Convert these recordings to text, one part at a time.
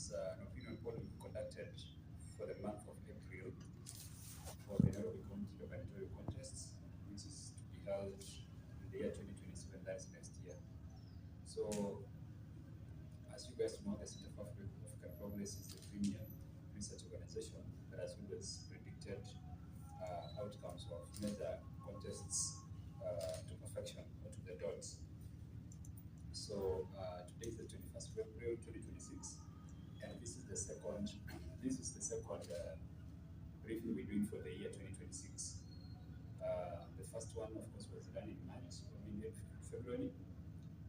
is an opinion poll we conducted for the month of April for the NAIROBI County gubernatorial contest, which is to be held in the year 2027, that is next year. So, as you guys know, the Center for African Progress is the premier research organization that has always predicted outcomes of major contests to perfection or to the dots. So today is the 21st of April 2026, and this is the second briefing we're doing for the year 2026. The first one, of course, was done in March or in February,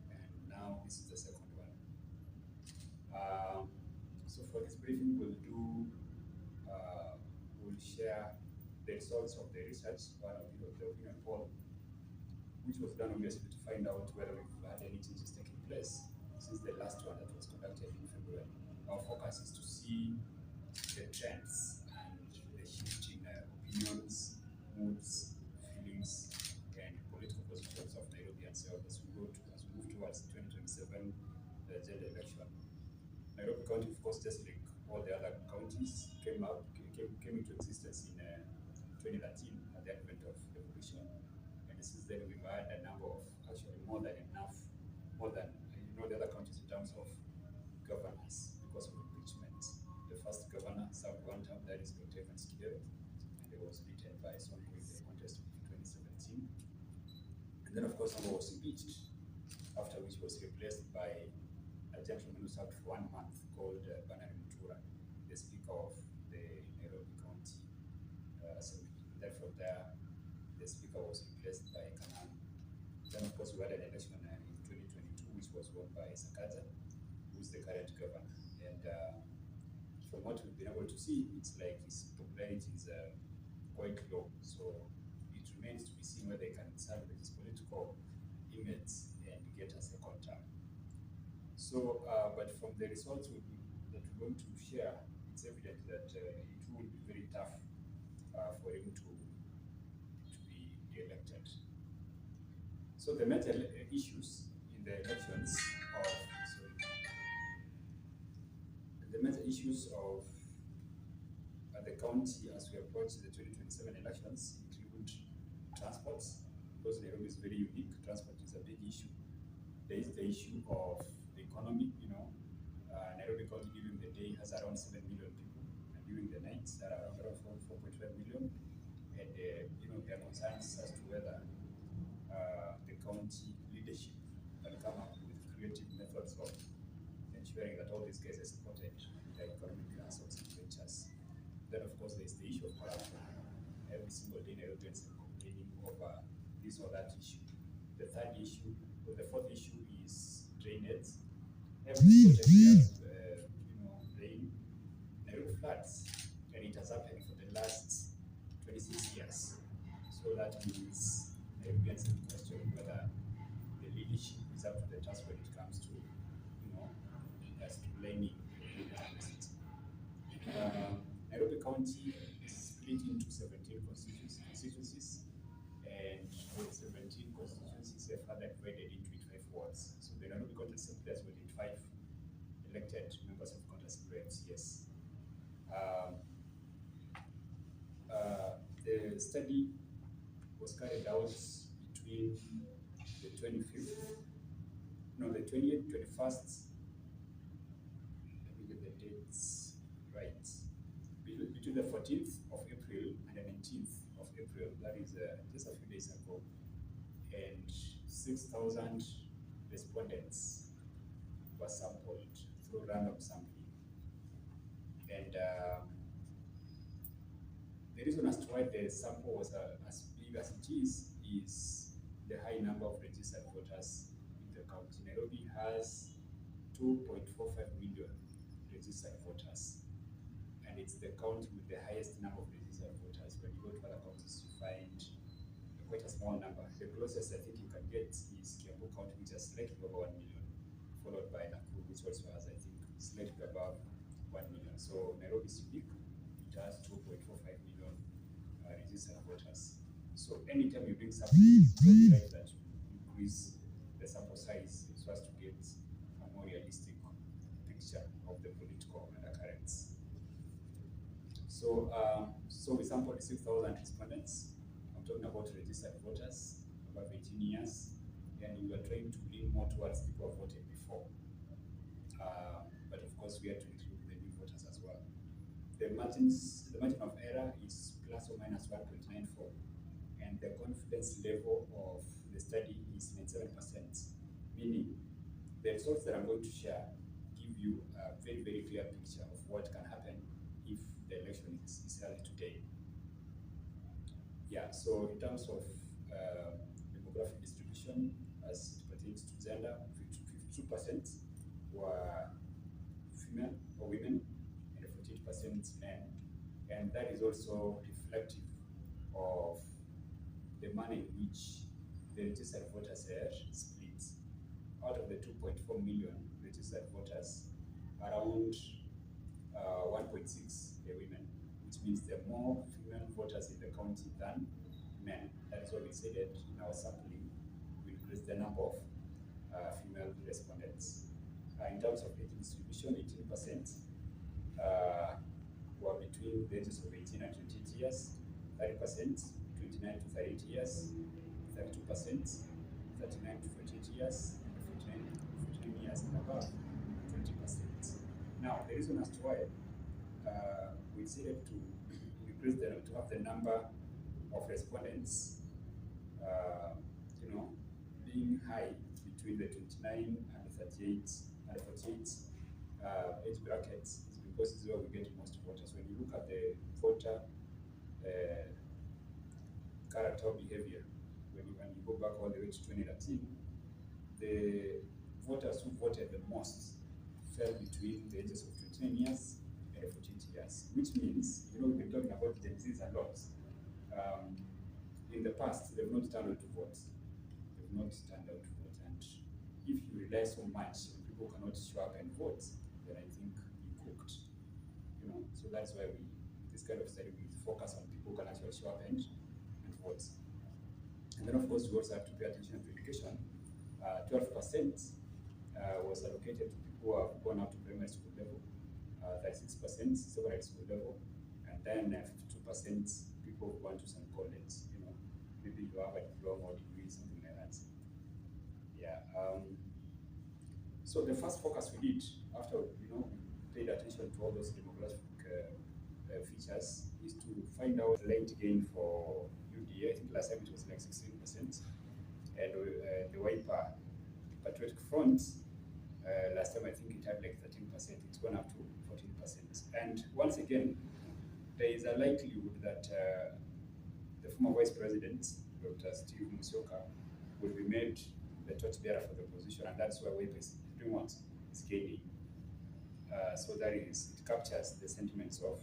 and now this is the second one. So for this briefing, we'll share the results of the research, one of the opinion poll, which was done obviously to find out whether we've had any changes taking place since the last one that was conducted in February. Our focus is to see the trends and the shifting opinions, moods, feelings, and political positions of Nairobians as we move towards the 2027 general election. Nairobi County, of course, just like all the other counties, came into existence in 2013 at the advent of revolution. And since then, we've had a number of, actually more than the other counties in terms of governance because of impeachment. The first governor served one term, that is Dr. Evans Kidero, and he was beaten by Sonko in the contest of 2017. And then, of course, Sonko was impeached, after which was replaced by a gentleman who served for 1 month called Banari Mutura, the Speaker of the Nairobi County Assembly. And then from there, the Speaker was replaced by Kanan. Then, of course, we had an election in 2022, which was won by Sakaja, who is the current governor. And from what we've been able to see, it's like his popularity is quite low. So it remains to be seen whether they can salvage his political image and get a second term. So, but from the results that we're going to share, it's evident that it will be very tough for him to be elected. So the major issues in the elections of the county as we approach the 2027 elections include transports, because Nairobi is very unique. Transport is a big issue. There is the issue of the economy. Nairobi County during the day has around 7 million people, and during the night there are around 4.5 million. And there are concerns as to whether the county leadership can come up with creative methods of ensuring that all these guys are supported in their economic concepts and ventures. Then, of course, there is the issue of corruption. Every single day, Nairobians are complaining over this or that issue. The fourth issue is drainage. Every single time we have, rain, Nairobi floods, and it has happened for the last 26 years. So that means Nairobians are questioning whether the leadership is up to the task when it comes to, streamlining the city. Nairobi County is split into 17 constituencies, and with 17 constituencies, they're further divided into 5 wards. So the Nairobi County Assembly has 5 elected members of County Assembly MCS. The study was carried out between the 20th, 21st. Let me get the dates right. Between the 14th of April and the 19th of April, that is just a few days ago, and 6,000 respondents were sampled through random sampling. And the reason as to why the sample was as big as it is the high number of registered voters in the county. Nairobi has 2.45 million registered voters, and it's the county with the highest number of registered voters. When you go to other counties, you find quite a small number. The closest I think you can get is Kiambu County, which has slightly over 1 million, followed by Nakuru, which also has, I think, slightly above 1 million. So Nairobi is unique. It has 2.45 million registered voters. So anytime you bring something, it's very right that you increase the sample size so as to get a more realistic picture of the political So we sampled 6,000 respondents. I'm talking about registered voters above 18 years, and we were trying to lean more towards people who voted before. But of course, we had to include the new voters as well. The margin of error is plus or minus 1.94, and the confidence level of the study is 97%, meaning the results that I'm going to share give you a very, very clear picture of what can happen if the election is held today. Yeah, so in terms of demographic distribution, as it pertains to gender, 52% were female or women, and 48% men. And that is also reflective of the manner in which the registered voters are split. Out of the 2.4 million registered voters, around 1.6 are women, which means there are more female voters in the county than men. That is why we said that in our sampling, we increased the number of female respondents. In terms of age distribution, 18% were between the ages of 18 and 28 years, 30%, 29 to 38 years, 32%, 39 to 48 years, and 49 years and above, 20%. Now, the reason as to why we decided to increase to have the number of respondents, being high between the 29 and the 38 and the 48 age brackets is because this is where we get most voters. When you look at the voter character behavior, when you go back all the way to 2013, the voters who voted the most fell between the ages of 29 years and 48 years, which means, we've been talking about Gen Zs a lot. In the past, they've not turned out to vote. They've not turned out to vote. And if you rely so much on people cannot show up and vote, then I think you cooked. So that's why this kind of study, we focus on people who can actually show up and vote. And then, of course, we also have to pay attention to education. 12% was allocated to people who have gone up to primary school level, 36% secondary school level, and then 52% people who want to some college. Maybe you have a diploma or degree, something like that. Yeah. So the first focus we did after we paid attention to all those demographic features is to find out late gain for UDA. I think last time it was like 16%, and the Wiper Patriotic Front, last time I think it had like 13%. It's gone up to 14%. And once again, there is a likelihood that the former Vice President, Dr. Steve Musyoka, will be made the torchbearer for the position, and that's where Wiper is doing what is gaining. So that is, it captures the sentiments of